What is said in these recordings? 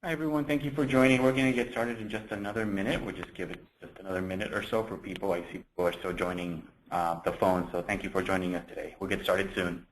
Hi, everyone. Thank you for joining. We're going to get started in just another minute. We'll just give it just another minute or so for people. I see people are still joining the phone, so thank you for joining us today. We'll get started soon.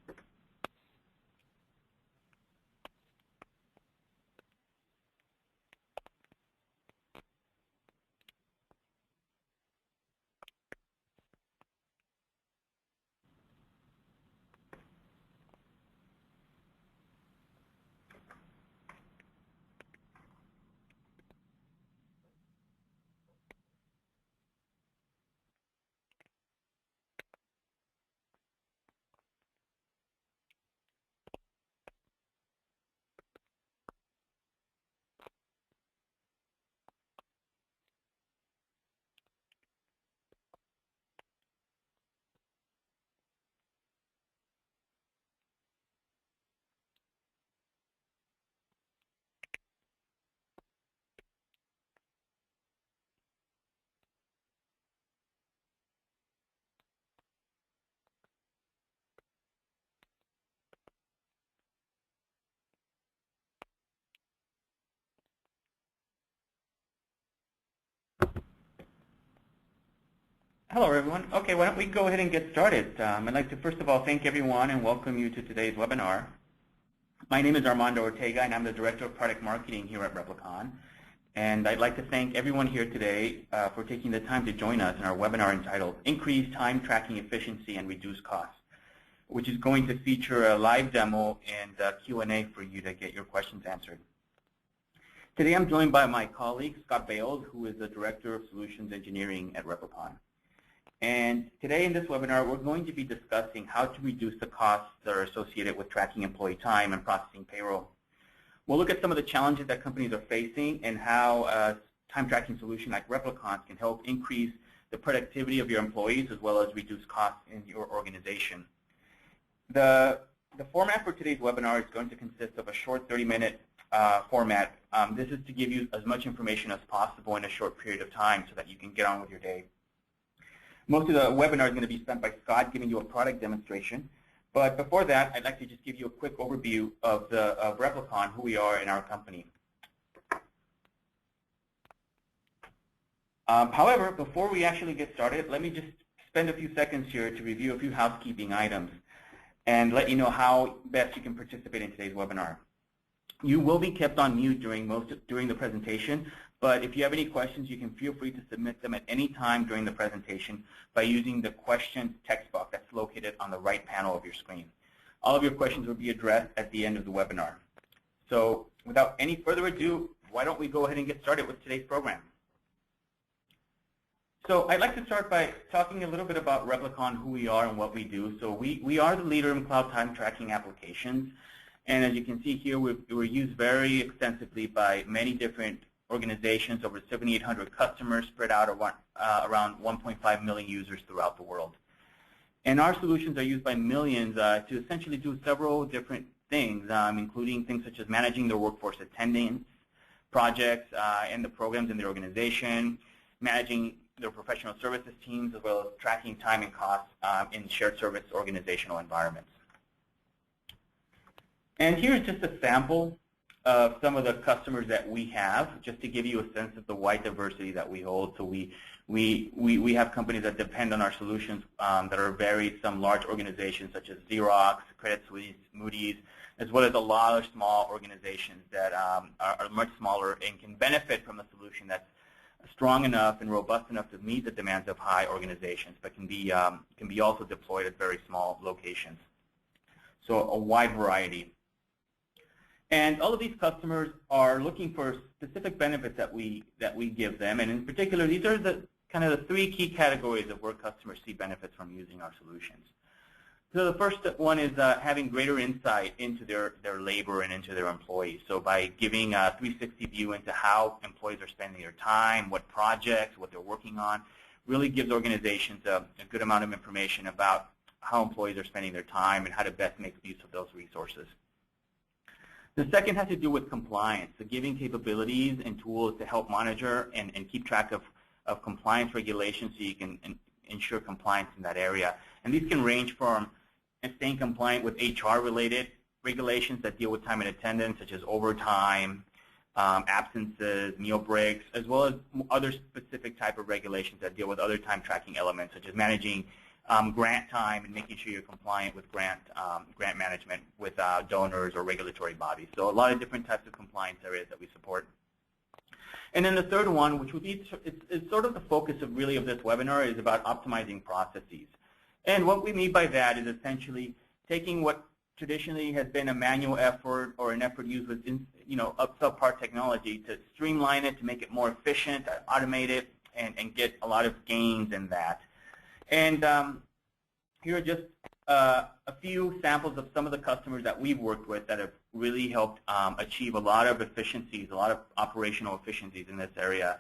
Hello, everyone. Okay, why don't we go ahead and get started. I'd like to first of all thank everyone and welcome you to today's webinar. My name is Armando Ortega, and I'm the Director of Product Marketing here at Replicon. And I'd like to thank everyone here today for taking the time to join us in our webinar entitled Increase Time Tracking Efficiency and Reduce Costs, which is going to feature a live demo and Q&A for you to get your questions answered. Today I'm joined by my colleague, Scott Bales, who is the Director of Solutions Engineering at Replicon. And today in this webinar, we're going to be discussing how to reduce the costs that are associated with tracking employee time and processing payroll. We'll look at some of the challenges that companies are facing and how a time tracking solution like Replicon can help increase the productivity of your employees as well as reduce costs in your organization. The format for today's webinar is going to consist of a short 30-minute format. This is to give you as much information as possible in a short period of time so that you can get on with your day. Most of the webinar is going to be spent by Scott giving you a product demonstration. But before that, I'd like to just give you a quick overview of Replicon, who we are in our company. However, before we actually get started, let me just spend a few seconds here to review a few housekeeping items and let you know how best you can participate in today's webinar. You will be kept on mute during the presentation, but if you have any questions, you can feel free to submit them at any time during the presentation by using the questions text box that's located on the right panel of your screen. All of your questions will be addressed at the end of the webinar. So without any further ado, why don't we go ahead and get started with today's program. So I'd like to start by talking a little bit about Replicon, who we are and what we do. So we are the leader in cloud time tracking applications. And as you can see here, we're used very extensively by many different organizations, over 7,800 customers spread out around 1.5 million users throughout the world. And our solutions are used by millions to essentially do several different things, including things such as managing their workforce attendance, projects and the programs in their organization, managing their professional services teams, as well as tracking time and costs in shared service organizational environments. And here's just a sample of some of the customers that we have, just to give you a sense of the wide diversity that we hold. So we have companies that depend on our solutions that are varied, some large organizations such as Xerox, Credit Suisse, Moody's, as well as a lot of small organizations that are much smaller and can benefit from a solution that's strong enough and robust enough to meet the demands of high organizations, but can be also deployed at very small locations. So a wide variety. And all of these customers are looking for specific benefits that we give them, and in particular, these are the kind of the three key categories of where customers see benefits from using our solutions. So the first one is having greater insight into their labor and into their employees. So by giving a 360 view into how employees are spending their time, what projects, what they're working on, really gives organizations a good amount of information about how employees are spending their time and how to best make use of those resources. The second has to do with compliance, so giving capabilities and tools to help monitor and keep track of compliance regulations so you can ensure compliance in that area. And these can range from staying compliant with HR-related regulations that deal with time and attendance, such as overtime, absences, meal breaks, as well as other specific type of regulations that deal with other time tracking elements, such as managing grant time and making sure you're compliant with grant management with donors or regulatory bodies. So a lot of different types of compliance areas that we support. And then the third one, which would be it's sort of the focus of really of this webinar, is about optimizing processes. And what we mean by that is essentially taking what traditionally has been a manual effort or an effort used with subpar technology to streamline it, to make it more efficient, automate it, and get a lot of gains in that. And here are just a few samples of some of the customers that we've worked with that have really helped achieve a lot of efficiencies, a lot of operational efficiencies in this area.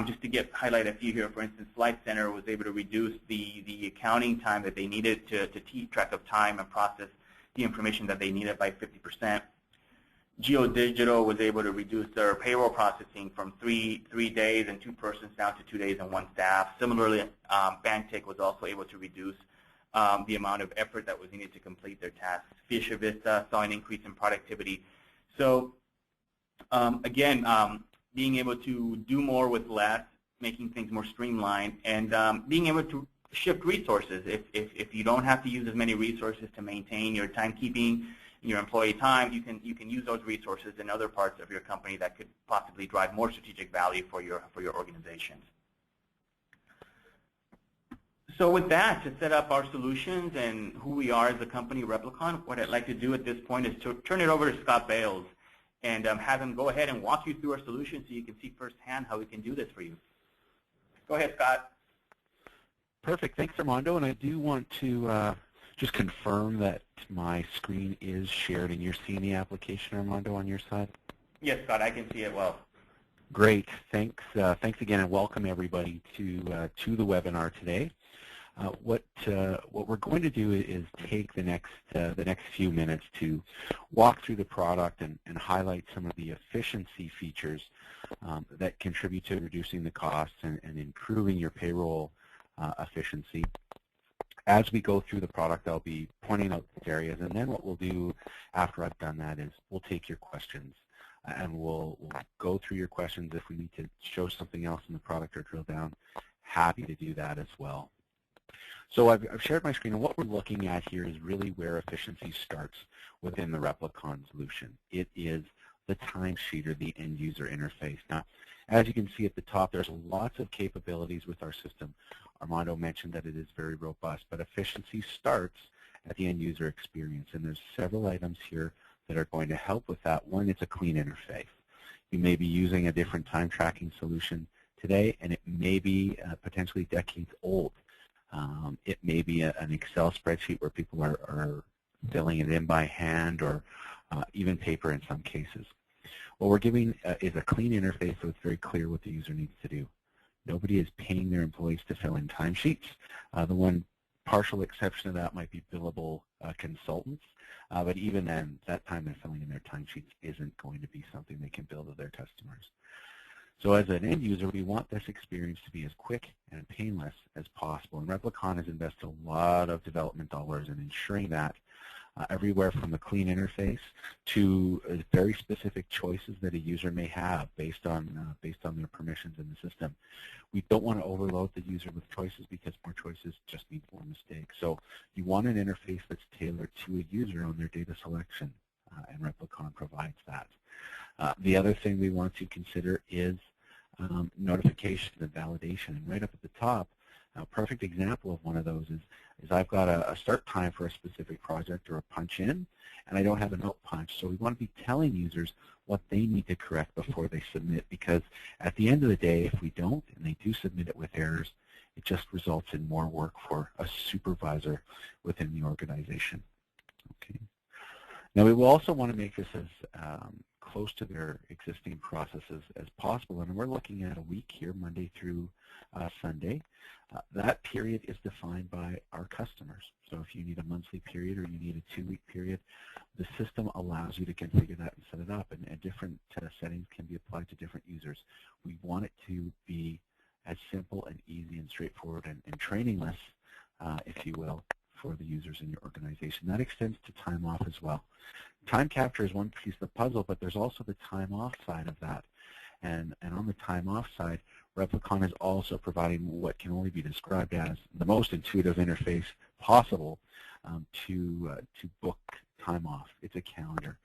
Just to highlight a few here, for instance, Flight Center was able to reduce the accounting time that they needed to keep track of time and process the information that they needed by 50%. GeoDigital was able to reduce their payroll processing from three days and 2 persons down to 2 days and 1 staff. Similarly, Bantic was also able to reduce the amount of effort that was needed to complete their tasks. Fisher Vista saw an increase in productivity. So again, being able to do more with less, making things more streamlined, and being able to shift resources. If you don't have to use as many resources to maintain your timekeeping, your employee time, you can use those resources in other parts of your company that could possibly drive more strategic value for your organizations. So with that, to set up our solutions and who we are as a company, Replicon, what I'd like to do at this point is to turn it over to Scott Bales and have him go ahead and walk you through our solution so you can see firsthand how we can do this for you. Go ahead, Scott. Perfect. Thanks, Armando. And I do want to just confirm that my screen is shared and you're seeing the application, Armando, on your side? Yes, Scott, I can see it well. Great. Thanks. Thanks again, and welcome everybody to the webinar today. What we're going to do is take the next few minutes to walk through the product and highlight some of the efficiency features that contribute to reducing the costs and improving your payroll efficiency. As we go through the product, I'll be pointing out these areas, and then what we'll do after I've done that is we'll take your questions, and we'll go through your questions. If we need to show something else in the product or drill down, happy to do that as well. So I've shared my screen, and what we're looking at here is really where efficiency starts within the Replicon solution. It is the timesheet or the end user interface. Now, as you can see at the top, there's lots of capabilities with our system. Armando mentioned that it is very robust, but efficiency starts at the end user experience, and there's several items here that are going to help with that. One, it's a clean interface. You may be using a different time tracking solution today, and it may be potentially decades old. It may be an Excel spreadsheet where people are filling it in by hand, or even paper in some cases. What we're giving is a clean interface, so it's very clear what the user needs to do. Nobody is paying their employees to fill in timesheets. The one partial exception to that might be billable consultants, but even then, that time they're filling in their timesheets isn't going to be something they can bill to their customers. So as an end user, we want this experience to be as quick and painless as possible, and Replicon has invested a lot of development dollars in ensuring that, everywhere from the clean interface to very specific choices that a user may have based on their permissions in the system. We don't want to overload the user with choices, because more choices just mean more mistakes. So you want an interface that's tailored to a user on their data selection, and Replicon provides that. The other thing we want to consider is notification and validation. And right up at the top, a perfect example of one of those is I've got a start time for a specific project or a punch in, and I don't have a note punch. So we want to be telling users what they need to correct before they submit, because at the end of the day, if we don't and they do submit it with errors, it just results in more work for a supervisor within the organization. Okay. Now, we will also want to make this as close to their existing processes as possible, and we're looking at a week here, Monday through Sunday. That period is defined by our customers. So if you need a monthly period or you need a 2-week period, the system allows you to configure that and set it up, and different settings can be applied to different users. We want it to be as simple and easy and straightforward and trainingless, if you will, for the users in your organization. That extends to time off as well. Time capture is one piece of the puzzle, but there's also the time off side of that. And on the time off side, Replicon is also providing what can only be described as the most intuitive interface possible to book time off. It's a calendar.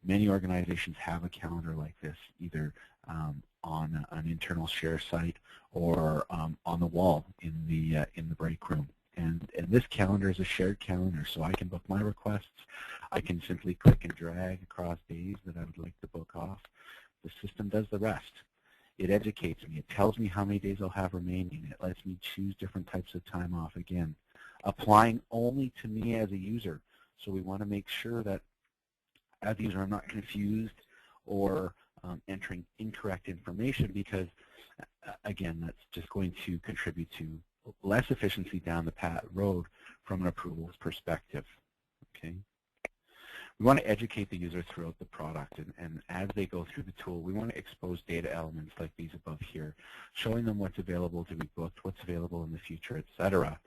Many organizations have a calendar like this, either on an internal share site or on the wall in the break room. And this calendar is a shared calendar, so I can book my requests. I can simply click and drag across days that I would like to book off. The system does the rest. It educates me. It tells me how many days I'll have remaining. It lets me choose different types of time off, again, applying only to me as a user. So we want to make sure that as a user I'm not confused or entering incorrect information, because, again, that's just going to contribute to less efficiency down the road from an approvals perspective. Okay. We want to educate the user throughout the product, and as they go through the tool, we want to expose data elements like these above here, showing them what's available to be booked, what's available in the future, etc.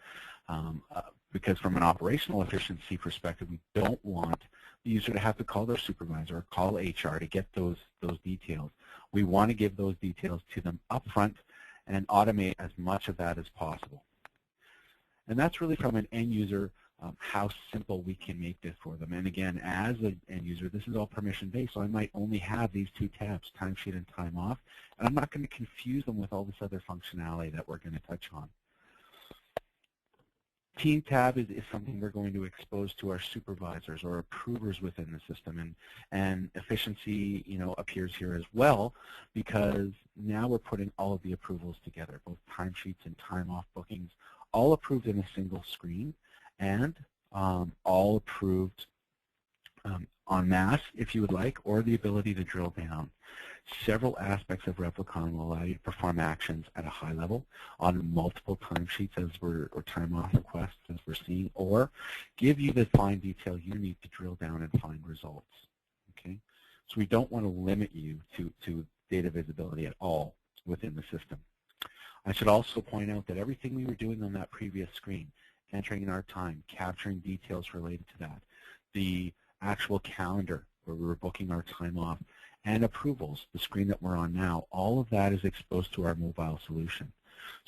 Because from an operational efficiency perspective, we don't want the user to have to call their supervisor or call HR to get those details. We want to give those details to them upfront and automate as much of that as possible. And that's really from an end user, how simple we can make this for them. And again, as an end user, this is all permission-based, so I might only have these two tabs, timesheet and time off, and I'm not going to confuse them with all this other functionality that we're going to touch on. Team tab is something we're going to expose to our supervisors or approvers within the system, and efficiency, appears here as well, because now we're putting all of the approvals together, both timesheets and time off bookings, all approved in a single screen, and all approved en masse, if you would like, or the ability to drill down. Several aspects of Replicon will allow you to perform actions at a high level on multiple timesheets or time off requests as we're seeing, or give you the fine detail you need to drill down and find results. Okay, so we don't want to limit you to data visibility at all within the system. I should also point out that everything we were doing on that previous screen, entering in our time, capturing details related to that, the actual calendar where we were booking our time off, and approvals, the screen that we're on now, all of that is exposed to our mobile solution.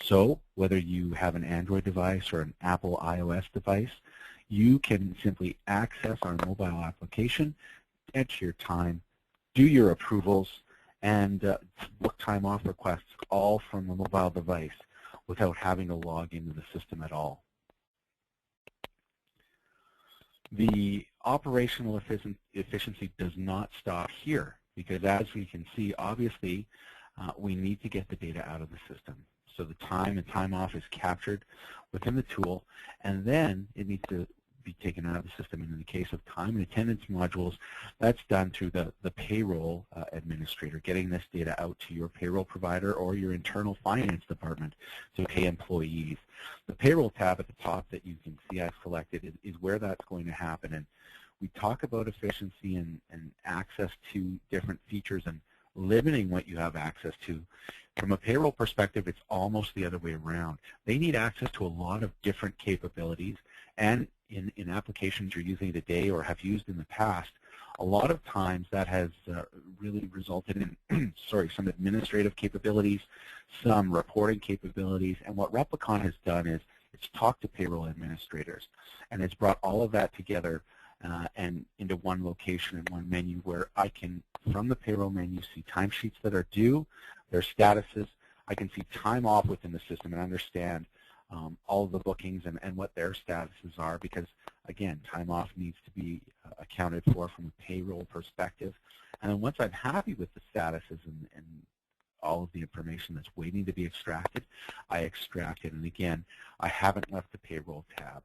So whether you have an Android device or an Apple iOS device, you can simply access our mobile application, enter your time, do your approvals, and book time off requests all from a mobile device without having to log into the system at all. The operational efficiency does not stop here, because as we can see, obviously, we need to get the data out of the system. So the time and time off is captured within the tool, and then it needs to be taken out of the system. And in the case of time and attendance modules, that's done through the payroll administrator, getting this data out to your payroll provider or your internal finance department to pay employees. The payroll tab at the top that you can see I've selected is where that's going to happen. And we talk about efficiency and access to different features and limiting what you have access to. From a payroll perspective, it's almost the other way around. They need access to a lot of different capabilities, and in applications you're using today or have used in the past, a lot of times that has really resulted in some administrative capabilities, some reporting capabilities, and what Replicon has done is it's talked to payroll administrators, and it's brought all of that together and into one location and one menu where I can, from the payroll menu, see timesheets that are due, their statuses. I can see time off within the system and understand all of the bookings and what their statuses are, because, again, time off needs to be accounted for from a payroll perspective. And then once I'm happy with the statuses and all of the information that's waiting to be extracted, I extract it. And again, I haven't left the payroll tab.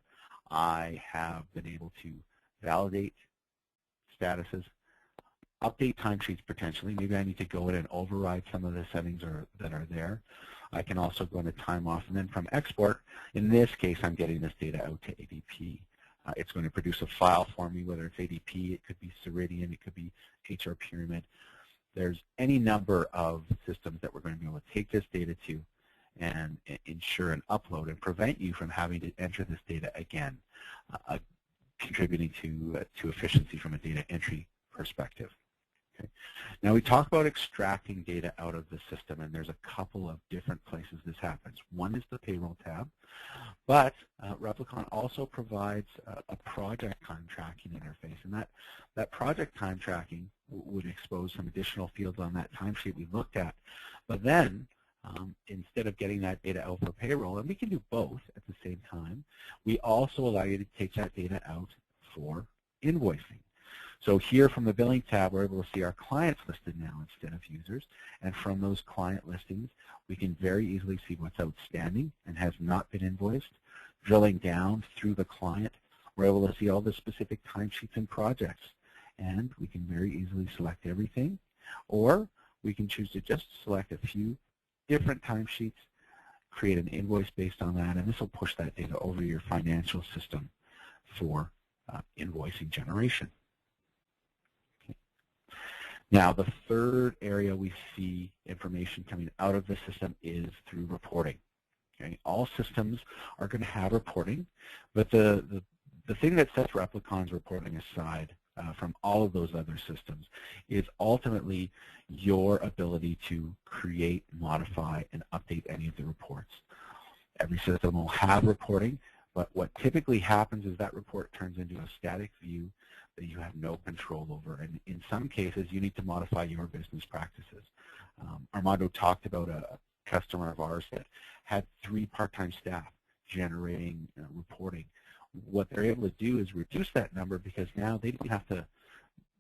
I have been able to validate statuses, update timesheets potentially. Maybe I need to go in and override some of the settings that are there. I can also go into time off, and then from export, in this case, I'm getting this data out to ADP. It's going to produce a file for me, whether it's ADP, it could be Ceridian, it could be HR Pyramid. There's any number of systems that we're going to be able to take this data to and ensure an upload and prevent you from having to enter this data again, contributing to efficiency from a data entry perspective. Okay. Now we talk about extracting data out of the system, and there's a couple of different places this happens. One is the payroll tab, but Replicon also provides a project time tracking interface, and that project time tracking would expose some additional fields on that timesheet we looked at. But then, instead of getting that data out for payroll, and we can do both at the same time, we also allow you to take that data out for invoicing. So here from the billing tab, we're able to see our clients listed now instead of users. And from those client listings, we can very easily see what's outstanding and has not been invoiced. Drilling down through the client, we're able to see all the specific timesheets and projects. And we can very easily select everything. Or we can choose to just select a few different timesheets, create an invoice based on that, and this will push that data over your financial system for invoicing generation. Now, the third area we see information coming out of the system is through reporting. Okay? All systems are going to have reporting, but the thing that sets Replicon's reporting aside from all of those other systems is ultimately your ability to create, modify, and update any of the reports. Every system will have reporting, but what typically happens is that report turns into a static view that you have no control over. And in some cases, you need to modify your business practices. Armando talked about a customer of ours that had 3 part-time staff generating reporting. What they're able to do is reduce that number because now they don't have to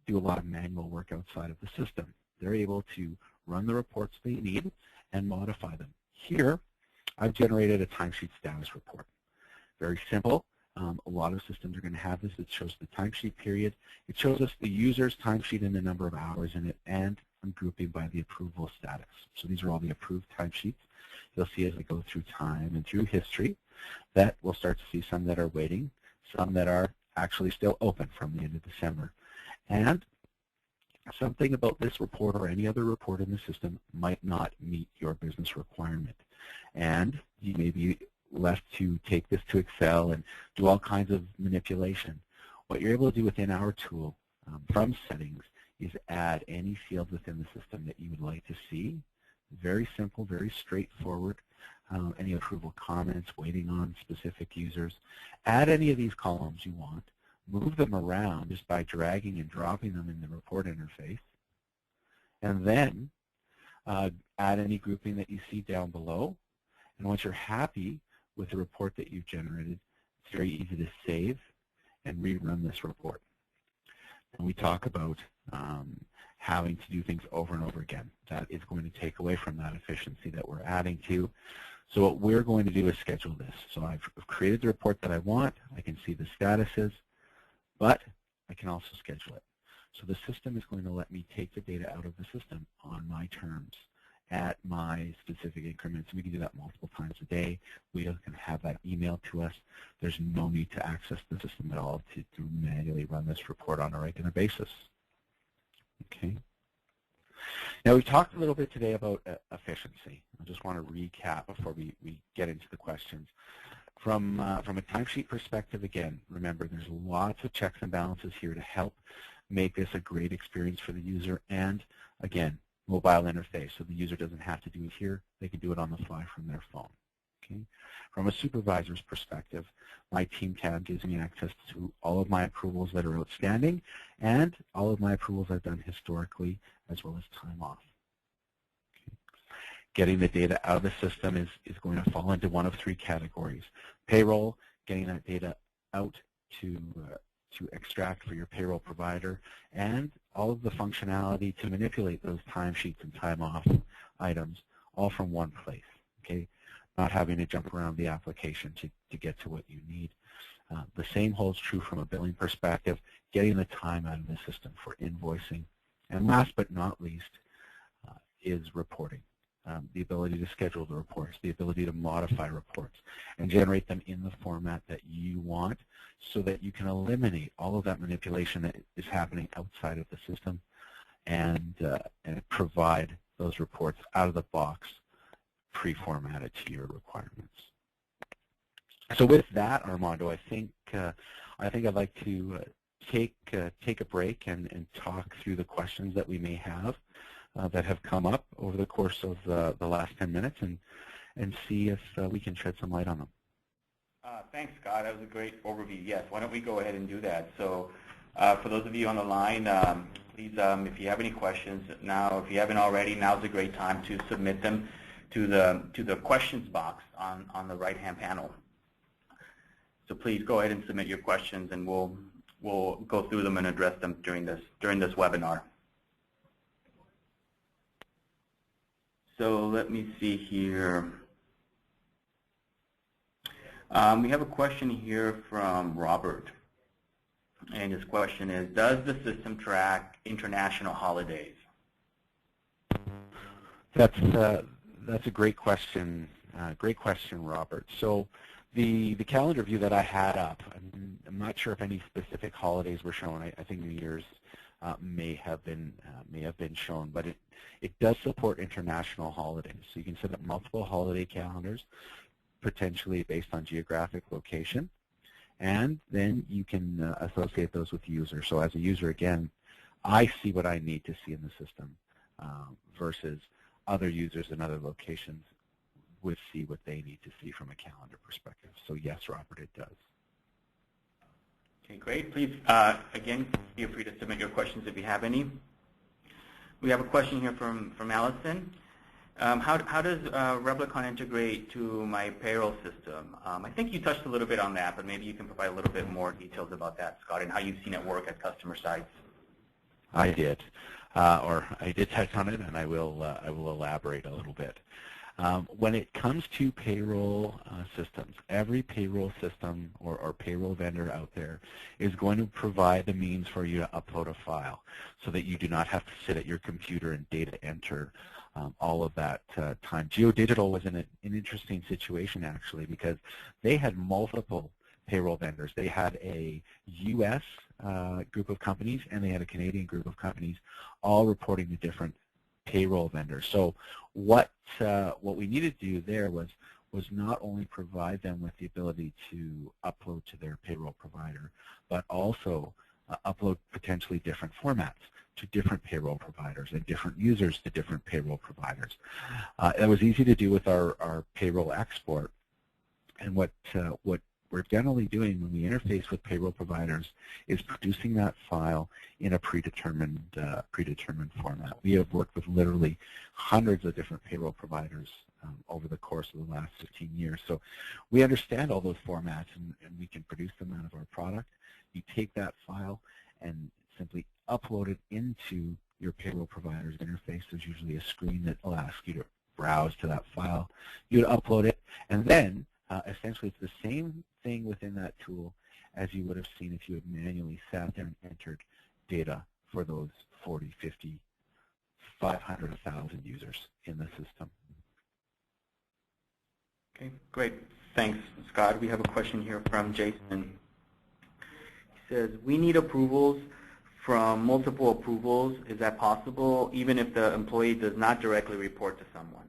do a lot of manual work outside of the system. They're able to run the reports they need and modify them. Here, I've generated a timesheet status report. Very simple. A lot of systems are going to have this. It shows the timesheet period. It shows us the user's timesheet and the number of hours in it, and I'm grouping by the approval status. So these are all the approved timesheets. You'll see as I go through time and through history that we'll start to see some that are waiting, some that are actually still open from the end of December. And something about this report or any other report in the system might not meet your business requirement. And you may be left to take this to Excel and do all kinds of manipulation. What you're able to do within our tool from settings is add any field within the system that you would like to see. Very simple, very straightforward. Any approval comments, waiting on specific users. Add any of these columns you want. Move them around just by dragging and dropping them in the report interface. And then add any grouping that you see down below. And once you're happy with the report that you've generated, it's very easy to save and rerun this report. And we talk about having to do things over and over again. That is going to take away from that efficiency that we're adding to. So what we're going to do is schedule this. So I've created the report that I want. I can see the statuses, but I can also schedule it. So the system is going to let me take the data out of the system on my terms at my specific increments. We can do that multiple times a day. We can have that emailed to us. There's no need to access the system at all to manually run this report on a regular basis. Okay. Now, we talked a little bit today about efficiency. I just want to recap before we get into the questions. From a timesheet perspective, again, remember there's lots of checks and balances here to help make this a great experience for the user, and again, mobile interface, so the user doesn't have to do it here. They can do it on the fly from their phone. Okay? From a supervisor's perspective, my team tab gives me access to all of my approvals that are outstanding and all of my approvals I've done historically, as well as time off. Okay? Getting the data out of the system is going to fall into one of 3 categories. Payroll, getting that data out to extract for your payroll provider, and all of the functionality to manipulate those timesheets and time off items all from one place. Okay, not having to jump around the application to get to what you need. The same holds true from a billing perspective, getting the time out of the system for invoicing. And last but not least is reporting. The ability to schedule the reports, the ability to modify reports, and generate them in the format that you want so that you can eliminate all of that manipulation that is happening outside of the system and provide those reports out of the box pre-formatted to your requirements. So with that, Armando, I think I'd like to take a break and talk through the questions that we may have that have come up over the course of the last 10 minutes and see if we can shed some light on them. Thanks, Scott. That was a great overview. Yes, why don't we go ahead and do that? So for those of you on the line, please, if you have any questions now, if you haven't already, now's a great time to submit them to the questions box on the right-hand panel. So please go ahead and submit your questions, and we'll go through them and address them during this webinar. So let me see here. We have a question here from Robert, and his question is, does the system track international holidays? That's a great question. Great question, Robert. So the calendar view that I had up, I'm not sure if any specific holidays were shown. I think New Year's may have been shown, but it does support international holidays. So you can set up multiple holiday calendars, potentially based on geographic location, and then you can associate those with users. So as a user, again, I see what I need to see in the system versus other users in other locations would see what they need to see from a calendar perspective. So yes, Robert, it does. Okay, great. Please, again, feel free to submit your questions if you have any. We have a question here from Allison. How does Replicon integrate to my payroll system? I think you touched a little bit on that, but maybe you can provide a little bit more details about that, Scott, and how you've seen it work at customer sites. I did, or I did touch on it, and I will elaborate a little bit. When it comes to payroll systems, every payroll system or payroll vendor out there is going to provide the means for you to upload a file so that you do not have to sit at your computer and data enter all of that time. GeoDigital was in an interesting situation, actually, because they had multiple payroll vendors. They had a U.S. Group of companies and they had a Canadian group of companies all reporting to different payroll vendors. So what we needed to do there was not only provide them with the ability to upload to their payroll provider, but also upload potentially different formats to different payroll providers and different users to different payroll providers. It was easy to do with our payroll export, and what we're generally doing when we interface with payroll providers is producing that file in a predetermined format. We have worked with literally hundreds of different payroll providers over the course of the last 15 years. So we understand all those formats, and we can produce them out of our product. You take that file and simply upload it into your payroll provider's interface. There's usually a screen that will ask you to browse to that file. You'd upload it, and then essentially it's the same thing within that tool as you would have seen if you had manually sat there and entered data for those 40, 50, 500, 1,000 users in the system. Okay, great. Thanks, Scott. We have a question here from Jason. He says, we need approvals from multiple approvals. Is that possible, even if the employee does not directly report to someone?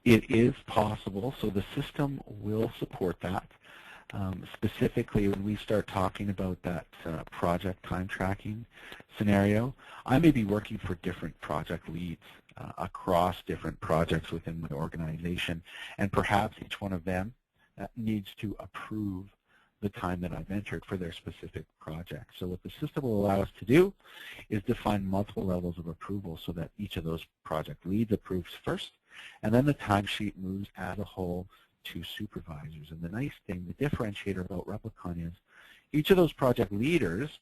It is possible, so the system will support that. Specifically, when we start talking about that project time tracking scenario, I may be working for different project leads across different projects within my organization, and perhaps each one of them needs to approve the time that I've entered for their specific project. So what the system will allow us to do is define multiple levels of approval so that each of those project leads approves first, and then the timesheet moves as a whole to supervisors. And the nice thing, the differentiator about Replicon is each of those project leaders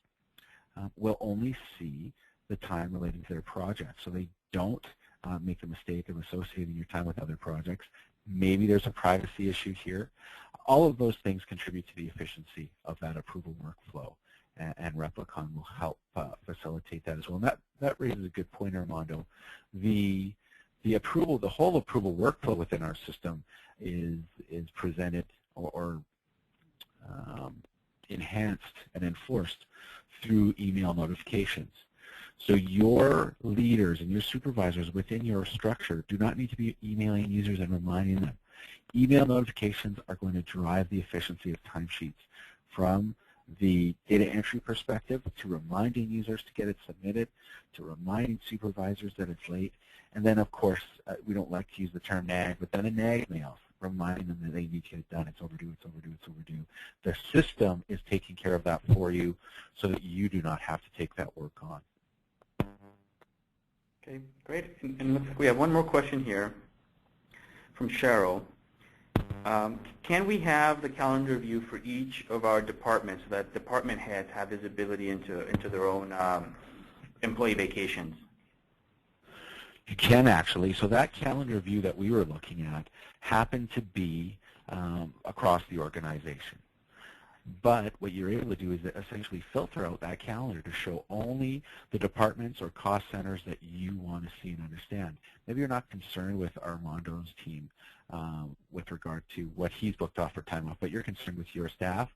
will only see the time relating to their project. So they don't make the mistake of associating your time with other projects. Maybe there's a privacy issue here. All of those things contribute to the efficiency of that approval workflow, and Replicon will help facilitate that as well. And that raises a good point, Armando. The approval, the whole approval workflow within our system is presented or enhanced and enforced through email notifications. So your leaders and your supervisors within your structure do not need to be emailing users and reminding them. Email notifications are going to drive the efficiency of timesheets from the data entry perspective to reminding users to get it submitted, to reminding supervisors that it's late, and then, of course, we don't like to use the term nag, but then a nag mail, reminding them that they need to get it done. It's overdue, it's overdue, it's overdue. The system is taking care of that for you so that you do not have to take that work on. Okay, great. And it looks like we have one more question here from Cheryl. Can we have the calendar view for each of our departments so that department heads have visibility into their own employee vacations? You can actually. So that calendar view that we were looking at happened to be across the organization. But what you're able to do is essentially filter out that calendar to show only the departments or cost centers that you want to see and understand. Maybe you're not concerned with Armando's team with regard to what he's booked off for time off, but you're concerned with your staff,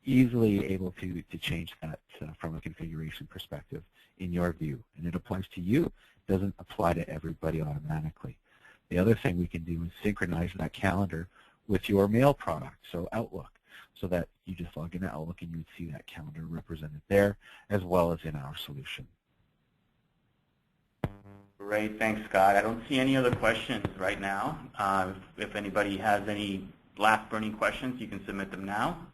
easily able to change that from a configuration perspective in your view. And it applies to you. It doesn't apply to everybody automatically. The other thing we can do is synchronize that calendar with your mail product, so Outlook, so that you just log into Outlook and you would see that calendar represented there as well as in our solution. Great, thanks, Scott. I don't see any other questions right now. If anybody has any last burning questions, you can submit them now.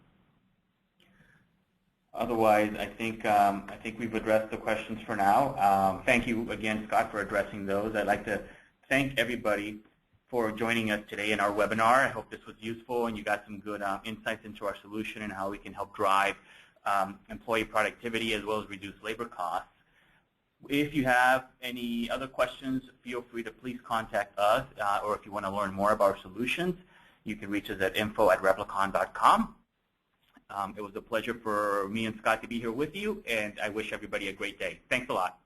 Otherwise, I think we've addressed the questions for now. Thank you again, Scott, for addressing those. I'd like to thank everybody for joining us today in our webinar. I hope this was useful and you got some good insights into our solution and how we can help drive employee productivity as well as reduce labor costs. If you have any other questions, feel free to please contact us, or if you want to learn more about our solutions, you can reach us at info@replicon.com. It was a pleasure for me and Scott to be here with you, and I wish everybody a great day. Thanks a lot.